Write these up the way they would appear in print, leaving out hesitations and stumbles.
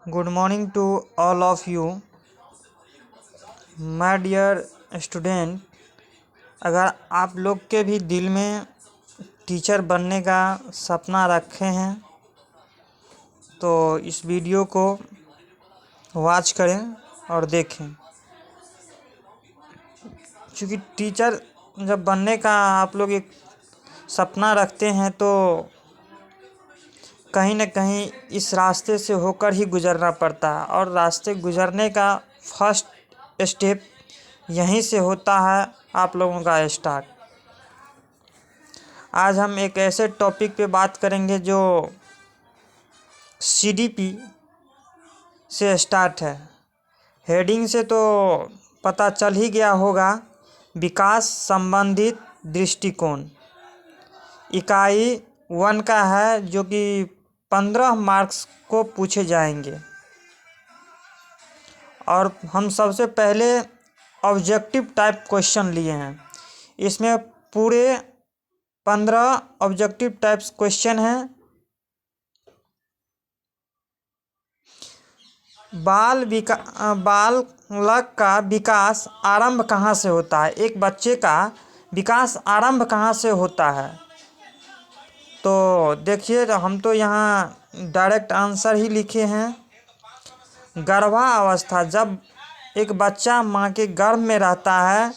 Good morning to all of you, my dear student। अगर आप लोग के भी दिल में टीचर बनने का सपना रखे हैं तो इस वीडियो को वॉच करें और देखें, क्योंकि टीचर जब बनने का आप लोग एक सपना रखते हैं तो कहीं न कहीं इस रास्ते से होकर ही गुज़रना पड़ता है, और रास्ते गुज़रने का फर्स्ट स्टेप यहीं से होता है आप लोगों का स्टार्ट। आज हम एक ऐसे टॉपिक पे बात करेंगे जो CDP से स्टार्ट है। हेडिंग से तो पता चल ही गया होगा, विकास संबंधित दृष्टिकोण। इकाई 1 का है, जो कि 15 मार्क्स को पूछे जाएंगे। और हम सबसे पहले ऑब्जेक्टिव टाइप क्वेश्चन लिए हैं। इसमें पूरे 15 ऑब्जेक्टिव टाइप्स क्वेश्चन हैं। बालक का विकास आरंभ कहाँ से होता है? एक बच्चे का विकास आरंभ कहाँ से होता है? तो देखिए, हम तो यहाँ डायरेक्ट आंसर ही लिखे हैं। गर्भावस्था, जब एक बच्चा माँ के गर्भ में रहता है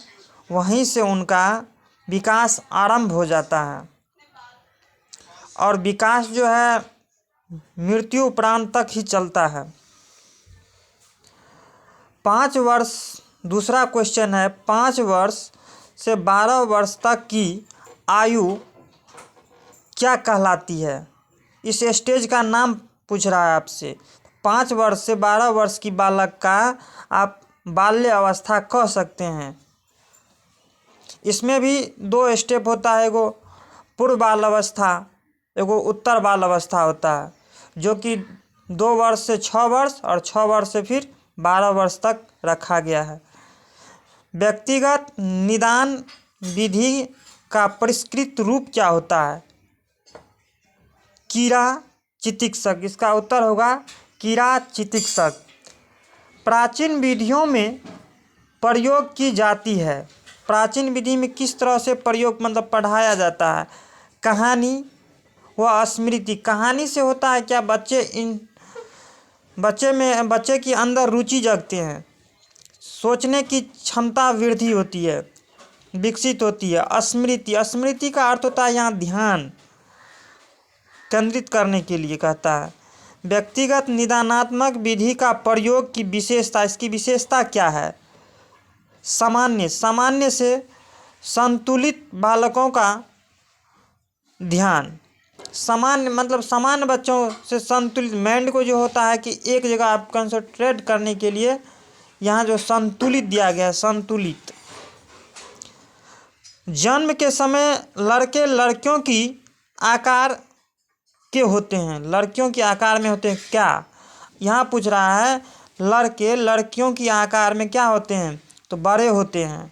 वहीं से उनका विकास आरंभ हो जाता है, और विकास जो है मृत्यु उपरांत तक ही चलता है। 5 वर्ष, दूसरा क्वेश्चन है, 5 वर्ष से 12 वर्ष तक की आयु क्या कहलाती है? इस स्टेज का नाम पूछ रहा है आपसे। 5 वर्ष से 12 वर्ष की बालक का आप बाल्य अवस्था कह सकते हैं। इसमें भी 2 स्टेप होता है, एगो पूर्व बाल अवस्था, एगो उत्तर बाल अवस्था होता है, जो कि 2 वर्ष से 6 वर्ष और 6 वर्ष से फिर 12 वर्ष तक रखा गया है। व्यक्तिगत निदान विधि का परिष्कृत रूप क्या होता है? कीड़ा चिकित्सक, इसका उत्तर होगा कीड़ा चिकित्सक। प्राचीन विधियों में प्रयोग की जाती है। प्राचीन विधि में किस तरह से प्रयोग मतलब पढ़ाया जाता है? कहानी व स्मृति। कहानी से होता है क्या? बच्चे के अंदर रुचि जगते हैं, सोचने की क्षमता वृद्धि होती है, विकसित होती है। स्मृति का अर्थ होता है यहाँ ध्यान केंद्रित करने के लिए कहता है। व्यक्तिगत निदानात्मक विधि का प्रयोग की विशेषता, इसकी विशेषता क्या है? सामान्य से संतुलित बालकों का ध्यान। सामान्य मतलब सामान्य बच्चों से संतुलित, माइंड को जो होता है कि एक जगह आप कंसंट्रेट करने के लिए यहाँ जो संतुलित दिया गया है, संतुलित। जन्म के समय लड़के लड़कियों की आकार के होते हैं, लड़कियों के आकार में होते हैं क्या? यहाँ पूछ रहा है लड़के लड़कियों की आकार में क्या होते हैं? तो बड़े होते हैं।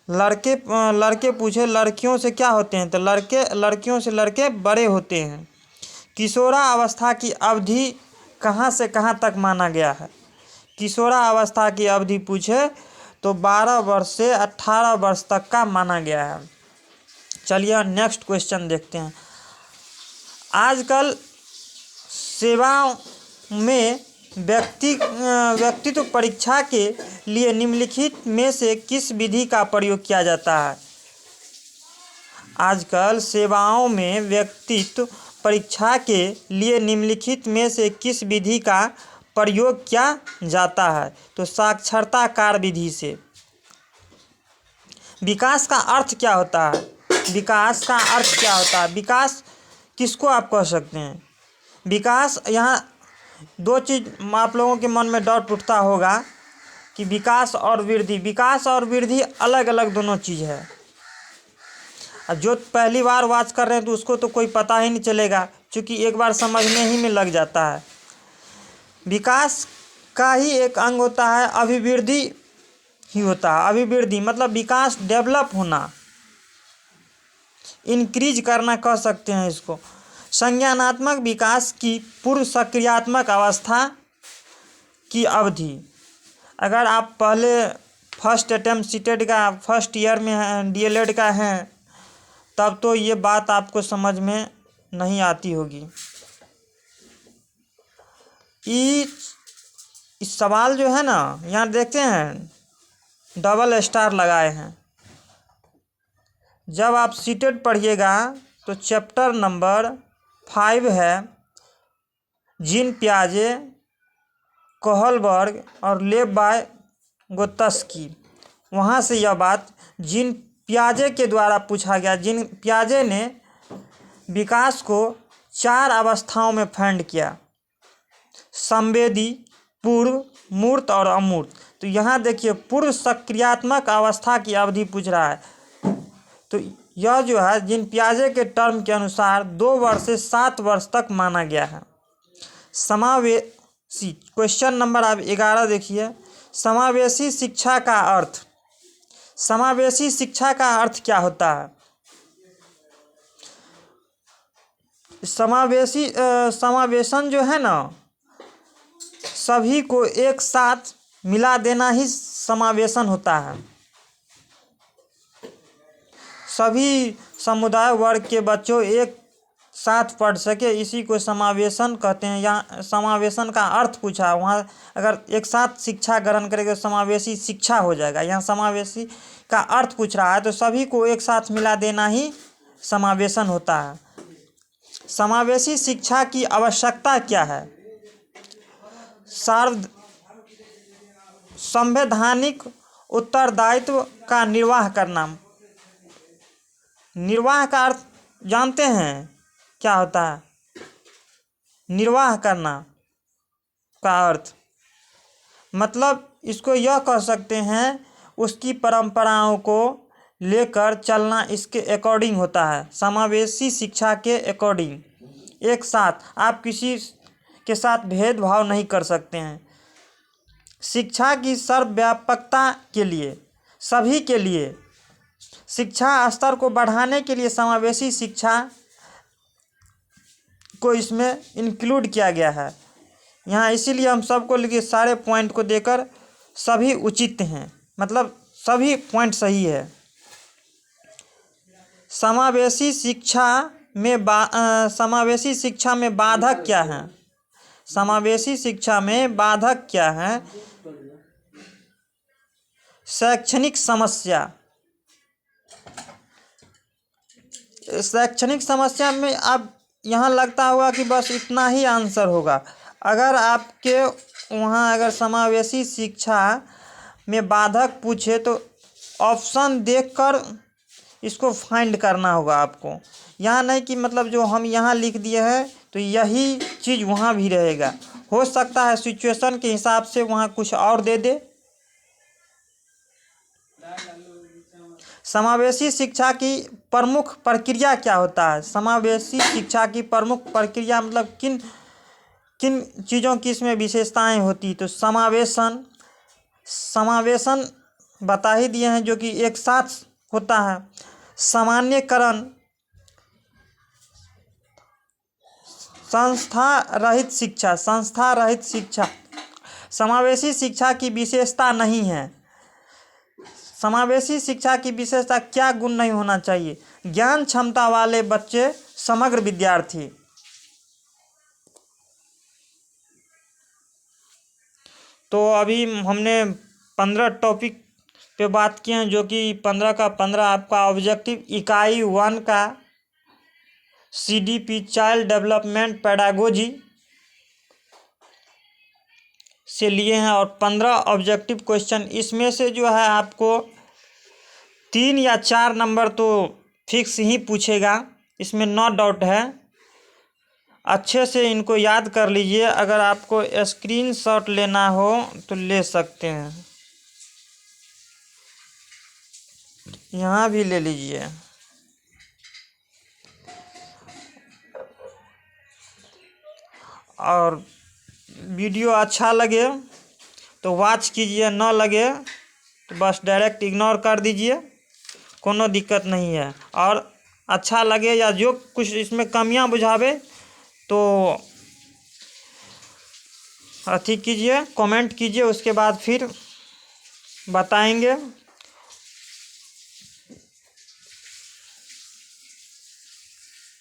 लड़के पूछे लड़कियों से क्या होते हैं? तो लड़कियों से लड़के बड़े होते हैं। किशोरावस्था की अवधि कहाँ से कहाँ तक माना गया है? किशोरावस्था की अवधि पूछे तो 12 वर्ष से 18 वर्ष तक का माना गया है। चलिए नेक्स्ट क्वेश्चन देखते हैं। आजकल सेवाओं में व्यक्तित्व परीक्षा के लिए निम्नलिखित में से किस विधि का प्रयोग किया जाता है? आजकल सेवाओं में व्यक्तित्व परीक्षा के लिए निम्नलिखित में से किस विधि का प्रयोग किया जाता है? तो साक्षरताकार विधि से। विकास का अर्थ क्या होता है? विकास का अर्थ क्या होता है? विकास किसको आप कह सकते हैं? विकास, यहाँ 2 चीज़ आप लोगों के मन में डाउट उठता होगा कि विकास और वृद्धि। विकास और वृद्धि अलग अलग दोनों चीज़ है। जो पहली बार वॉच कर रहे हैं तो उसको तो कोई पता ही नहीं चलेगा, क्योंकि एक बार समझने ही में लग जाता है। विकास का ही एक अंग होता है अभिवृद्धि ही होता है। अभिवृद्धि मतलब विकास, डेवलप होना, इंक्रीज करना कह सकते हैं इसको। संज्ञानात्मक विकास की पूर्व सक्रियात्मक अवस्था की अवधि। अगर आप पहले फर्स्ट अटेम्प्ट सीटेट का फर्स्ट ईयर में हैं, डीएलएड का हैं, तब तो ये बात आपको समझ में नहीं आती होगी। इस सवाल जो है ना, यहाँ देखते हैं डबल स्टार लगाए हैं। जब आप सीटेट पढ़िएगा तो चैप्टर नंबर 5 है जीन पियाजे, कोहलबर्ग और लेव गोत्स्की। वहाँ से यह बात जीन पियाजे के द्वारा पूछा गया। जीन पियाजे ने विकास को 4 अवस्थाओं में खंड किया, संवेदी, पूर्व, मूर्त और अमूर्त। तो यहाँ देखिए पूर्व सक्रियात्मक अवस्था की अवधि पूछ रहा है। तो यह जो है जीन पियाजे के टर्म के अनुसार 2 वर्ष से 7 वर्ष तक माना गया है। समावेशी, क्वेश्चन नंबर आप 11 देखिए। समावेशी शिक्षा का अर्थ। समावेशी शिक्षा का अर्थ क्या होता है? समावेशन जो है ना, सभी को एक साथ मिला देना ही समावेशन होता है। सभी समुदाय वर्ग के बच्चों एक साथ पढ़ सके, इसी को समावेशन कहते हैं। यहाँ समावेशन का अर्थ पूछा, वहाँ अगर एक साथ शिक्षा ग्रहण करेंगे तो समावेशी शिक्षा हो जाएगा। यहाँ समावेशी का अर्थ पूछ रहा है, तो सभी को एक साथ मिला देना ही समावेशन होता है। समावेशी शिक्षा की आवश्यकता क्या है? संवैधानिक उत्तरदायित्व का निर्वाह करना। निर्वाह का अर्थ जानते हैं क्या होता है? निर्वाह करना का अर्थ मतलब इसको यह कह सकते हैं, उसकी परंपराओं को लेकर चलना इसके अकॉर्डिंग होता है। समावेशी शिक्षा के अकॉर्डिंग एक साथ आप किसी के साथ भेदभाव नहीं कर सकते हैं। शिक्षा की सर्वव्यापकता के लिए, सभी के लिए शिक्षा स्तर को बढ़ाने के लिए समावेशी शिक्षा को इसमें इंक्लूड किया गया है। यहाँ इसीलिए हम सबको लेके सारे पॉइंट को देकर सभी उचित हैं, मतलब सभी पॉइंट सही है। समावेशी शिक्षा में बाधक क्या है? समावेशी शिक्षा में बाधक क्या है? शैक्षणिक समस्या। शैक्षणिक समस्या में अब यहाँ लगता होगा कि बस इतना ही आंसर होगा। अगर आपके वहाँ अगर समावेशी शिक्षा में बाधक पूछे तो ऑप्शन देखकर इसको फाइंड करना होगा आपको। यहाँ नहीं कि मतलब जो हम यहाँ लिख दिए हैं तो यही चीज़ वहाँ भी रहेगा। हो सकता है सिचुएशन के हिसाब से वहाँ कुछ और दे दे। समावेशी शिक्षा की प्रमुख प्रक्रिया क्या होता है? समावेशी शिक्षा की प्रमुख प्रक्रिया मतलब किन किन चीज़ों की इसमें विशेषताएं होती? तो समावेशन बता ही दिए हैं, जो कि एक साथ होता है। सामान्यकरण, संस्था रहित शिक्षा। समावेशी शिक्षा की विशेषता नहीं है। समावेशी शिक्षा की विशेषता क्या गुण नहीं होना चाहिए? ज्ञान क्षमता वाले बच्चे, समग्र विद्यार्थी। तो अभी हमने 15 टॉपिक पे बात की हैं, जो कि 15 का 15 आपका ऑब्जेक्टिव इकाई 1 का CDP चाइल्ड डेवलपमेंट पेडागोजी से लिए हैं और 15 ऑब्जेक्टिव क्वेश्चन। इसमें से जो है आपको 3 या 4 नंबर तो फिक्स ही पूछेगा, इसमें नो डाउट है। अच्छे से इनको याद कर लीजिए। अगर आपको स्क्रीनशॉट लेना हो तो ले सकते हैं, यहाँ भी ले लीजिए। और वीडियो अच्छा लगे तो वॉच कीजिए, न लगे तो बस डायरेक्ट इग्नोर कर दीजिए, कोनो दिक्कत नहीं है। और अच्छा लगे या जो कुछ इसमें कमियां बुझावे तो अथी कीजिए, कमेंट कीजिए, उसके बाद फिर बताएंगे